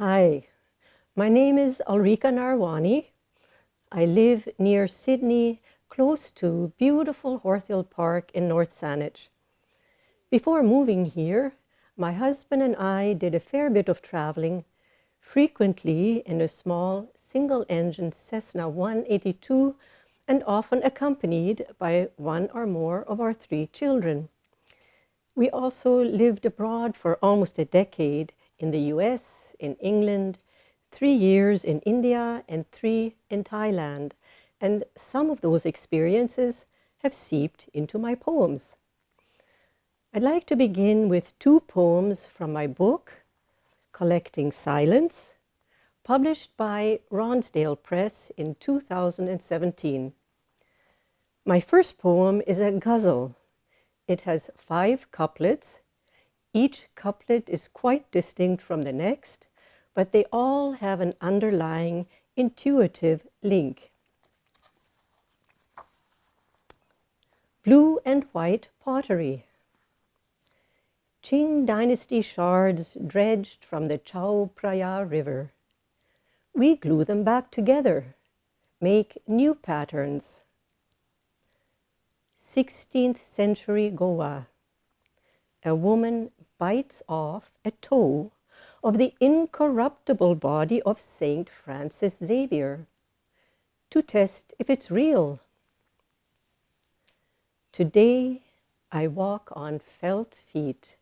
Hi, my name is Ulrike Narwani. I live near Sydney, close to beautiful Horthill Park in North Saanich. Before moving here, my husband and I did a fair bit of traveling, frequently in a small single-engine Cessna 182 and often accompanied by one or more of our 3 children. We also lived abroad for almost a decade in the US, in England, 3 years in India, and 3 in Thailand. And some of those experiences have seeped into my poems. I'd like to begin with 2 poems from my book, Collecting Silence, published by Ronsdale Press in 2017. My first poem is a ghazal. It has 5 couplets. Each couplet is quite distinct from the next, but they all have an underlying intuitive link. Blue and White Pottery. Qing Dynasty shards dredged from the Chao Phraya River. We glue them back together, make new patterns. 16th century Goa. A woman bites off a toe of the incorruptible body of Saint Francis Xavier to test if it's real. Today I walk on felt feet,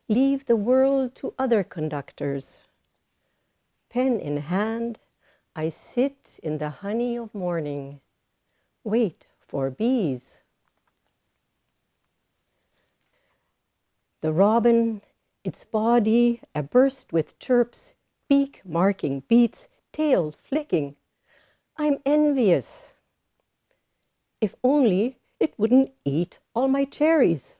leave the world to other conductors. Pen in hand, I sit in the honey of morning, wait for bees. The robin, its body aburst with chirps, beak marking beats, tail flicking. I'm envious. If only it wouldn't eat all my cherries.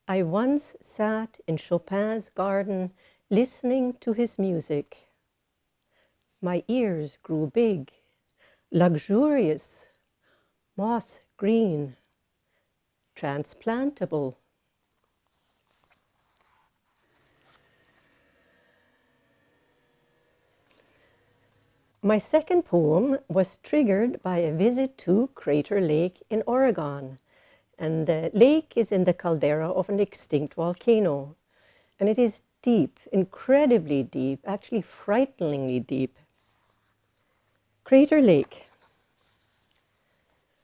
I once sat in Chopin's garden listening to his music. My ears grew big, luxurious, moss green, transplantable. My second poem was triggered by a visit to Crater Lake in Oregon. And the lake is in the caldera of an extinct volcano. And it is deep, incredibly deep, actually frighteningly deep. Crater Lake.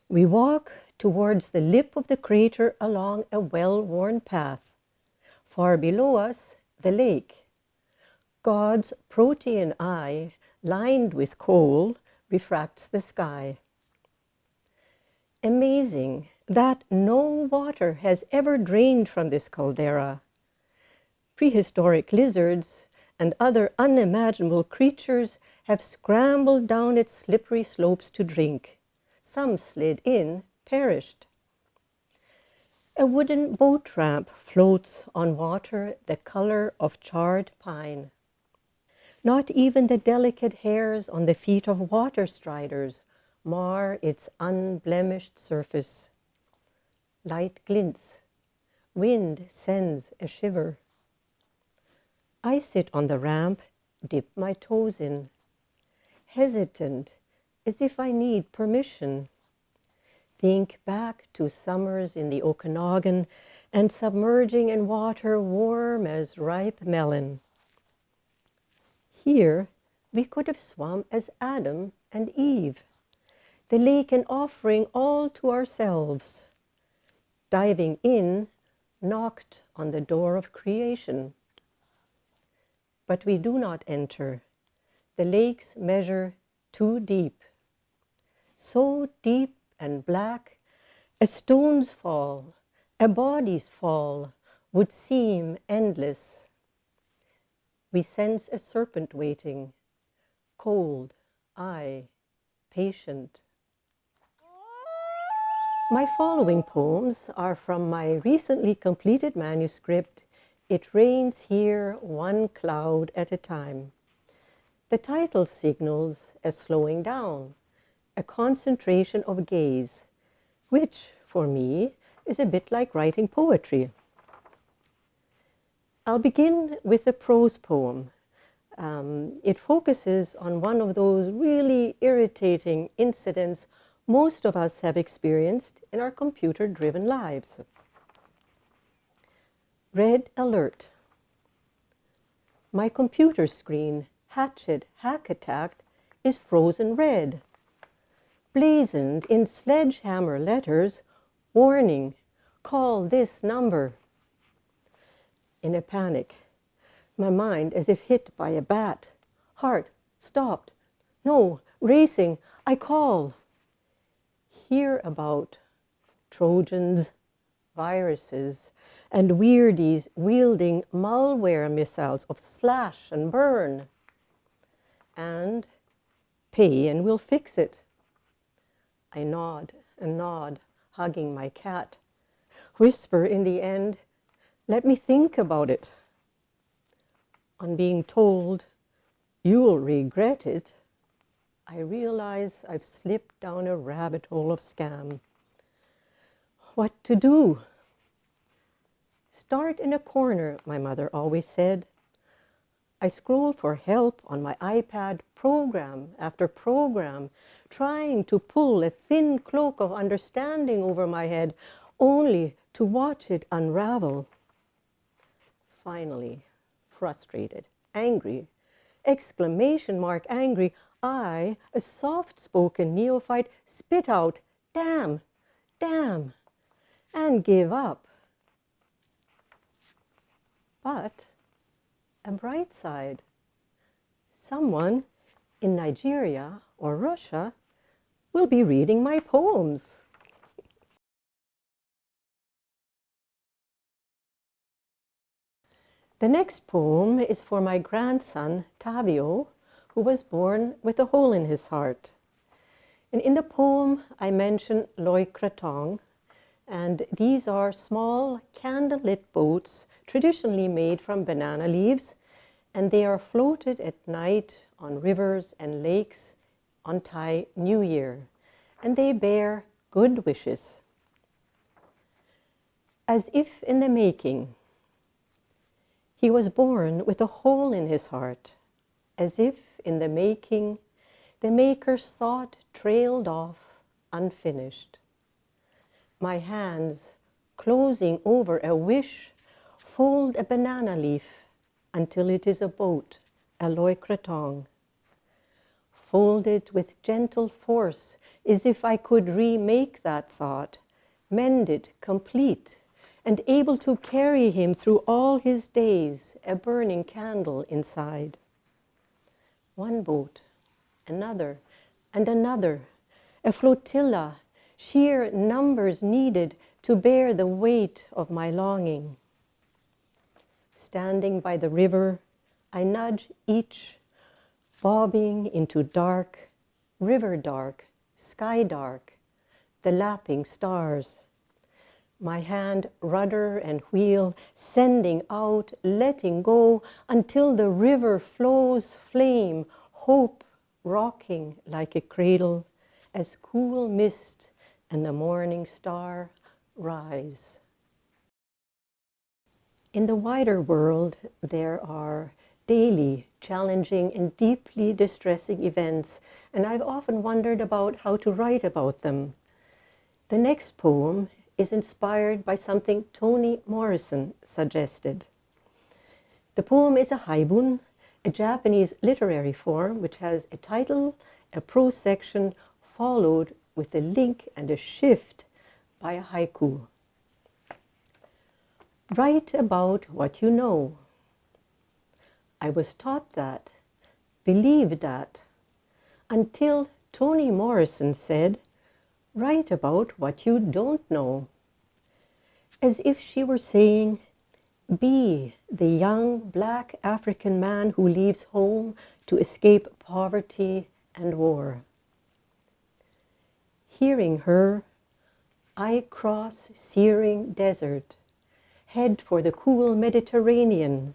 We walk towards the lip of the crater along a well-worn path. Far below us, the lake. God's protean eye, lined with coal, refracts the sky. Amazing that no water has ever drained from this caldera. Prehistoric lizards and other unimaginable creatures have scrambled down its slippery slopes to drink. Some slid in, perished. A wooden boat ramp floats on water the color of charred pine. Not even the delicate hairs on the feet of water striders mar its unblemished surface. Light glints. Wind sends a shiver. I sit on the ramp, dip my toes in, hesitant, as if I need permission. Think back to summers in the Okanagan and submerging in water warm as ripe melon. Here, we could have swum as Adam and Eve, the lake an offering all to ourselves. Diving in, knocked on the door of creation. But we do not enter. The lakes measure too deep. So deep and black, a stone's fall, a body's fall, would seem endless. We sense a serpent waiting, cold, eye, patient. My following poems are from my recently completed manuscript, It Rains Here One Cloud at a Time. The title signals a slowing down, a concentration of gaze, which, for me, is a bit like writing poetry. I'll begin with a prose poem. It focuses on one of those really irritating incidents most of us have experienced in our computer-driven lives. Red alert. My computer screen, hack-attacked, is frozen red. Blazoned in sledgehammer letters, warning, call this number. In a panic, my mind as if hit by a bat. Heart stopped. No, racing, I call. Hear about Trojans, viruses, and weirdies wielding malware missiles of slash and burn. And pay and we'll fix it. I nod and nod, hugging my cat. Whisper in the end, let me think about it. On being told, you'll regret it, I realize I've slipped down a rabbit hole of scam. What to do? Start in a corner, my mother always said. I scroll for help on my iPad, program after program, trying to pull a thin cloak of understanding over my head, only to watch it unravel. Finally, frustrated, angry, exclamation mark angry, I, a soft-spoken neophyte, spit out, damn, damn, and give up. But a bright side. Someone in Nigeria or Russia will be reading my poems. The next poem is for my grandson, Tavio, who was born with a hole in his heart. And in the poem, I mention Loy Kratong, and these are small candlelit boats traditionally made from banana leaves, and they are floated at night on rivers and lakes on Thai New Year, and they bear good wishes. As if in the making, he was born with a hole in his heart, as if in the making, the maker's thought trailed off unfinished. My hands, closing over a wish, fold a banana leaf until it is a boat, a Loy Kratong. Fold it with gentle force, as if I could remake that thought, mend it complete, and able to carry him through all his days, a burning candle inside. One boat, another, and another, a flotilla, sheer numbers needed to bear the weight of my longing. Standing by the river, I nudge each, bobbing into dark, river dark, sky dark, the lapping stars. My hand rudder and wheel, sending out, letting go, until the river flows flame, hope rocking like a cradle, as cool mist and the morning star rise. In the wider world, there are daily challenging and deeply distressing events, and I've often wondered about how to write about them. The next poem is inspired by something Toni Morrison suggested. The poem is a haibun, a Japanese literary form which has a title, a prose section, followed with a link and a shift by a haiku. Write about what you know. I was taught that, believed that, until Toni Morrison said, write about what you don't know. As if she were saying, be the young black African man who leaves home to escape poverty and war. Hearing her, I cross searing desert, head for the cool Mediterranean.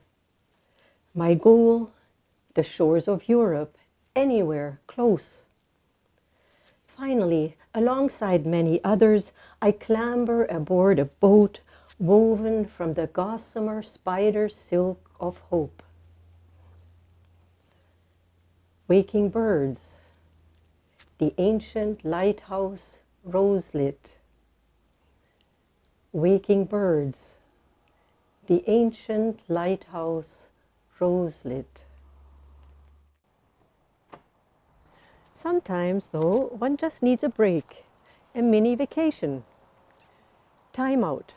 My goal, the shores of Europe, anywhere close. Finally, alongside many others, I clamber aboard a boat, woven from the gossamer spider silk of hope. Waking birds, the ancient lighthouse rose-lit. Waking birds, the ancient lighthouse rose-lit. Sometimes, though, one just needs a break, a mini vacation. Time out.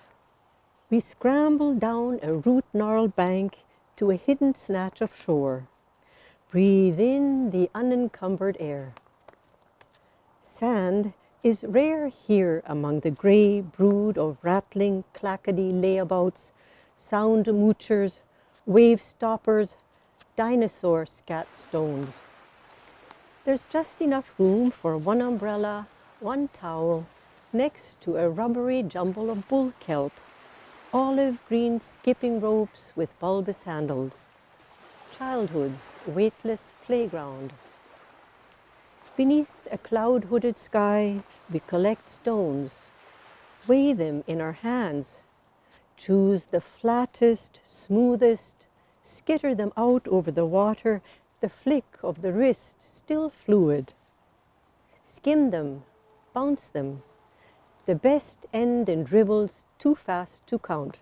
We scramble down a root-gnarled bank to a hidden snatch of shore. Breathe in the unencumbered air. Sand is rare here among the grey brood of rattling, clackety layabouts, sound moochers, wave stoppers, dinosaur scat stones. There's just enough room for one umbrella, one towel, next to a rubbery jumble of bull kelp, olive green skipping ropes with bulbous handles. Childhood's weightless playground. Beneath a cloud-hooded sky, we collect stones, weigh them in our hands, choose the flattest, smoothest, skitter them out over the water, the flick of the wrist still fluid. Skim them, bounce them, the best end in dribbles too fast to count.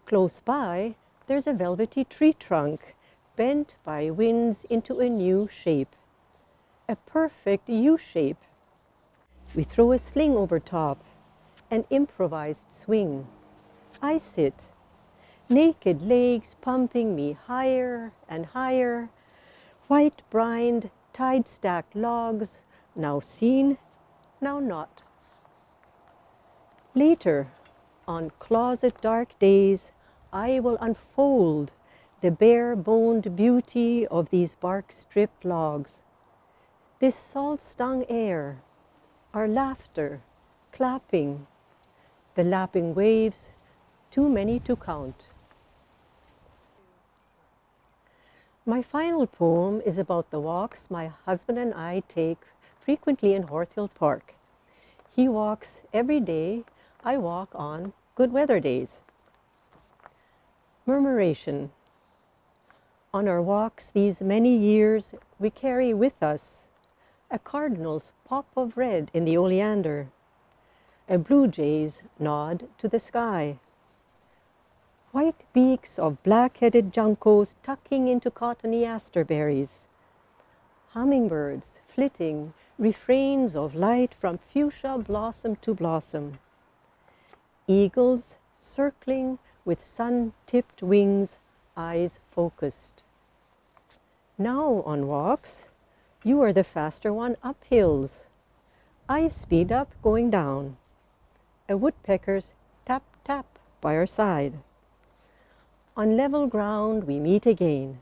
Close by, there's a velvety tree trunk, bent by winds into a new shape. A perfect U-shape. We throw a sling over top, an improvised swing. I sit, naked legs pumping me higher and higher, white brined, tide-stacked logs, now seen, now not. Later, on closet dark days, I will unfold the bare-boned beauty of these bark-stripped logs. This salt-stung air, our laughter, clapping, the lapping waves, too many to count. My final poem is about the walks my husband and I take frequently in Horthill Park. He walks every day, I walk on good weather days. Murmuration. On our walks these many years, we carry with us a cardinal's pop of red in the oleander, a blue jay's nod to the sky, white beaks of black-headed juncos tucking into cottony aster berries, hummingbirds flitting refrains of light from fuchsia blossom to blossom, eagles circling with sun-tipped wings, eyes focused. Now on walks, you are the faster one up hills. I speed up going down. A woodpecker's tap-tap by our side. On level ground we meet again.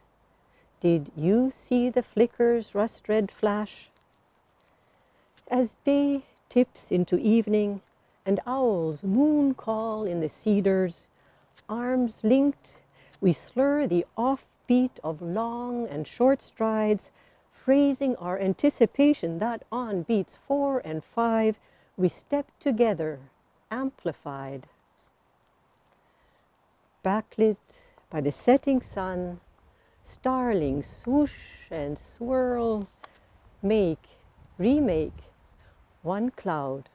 Did you see the flicker's rust-red flash? As day tips into evening and owls moon call in the cedars, arms linked, we slur the offbeat of long and short strides, phrasing our anticipation that on beats 4 and 5, we step together, amplified. Backlit by the setting sun, starlings swoosh and swirl, make, remake, one cloud.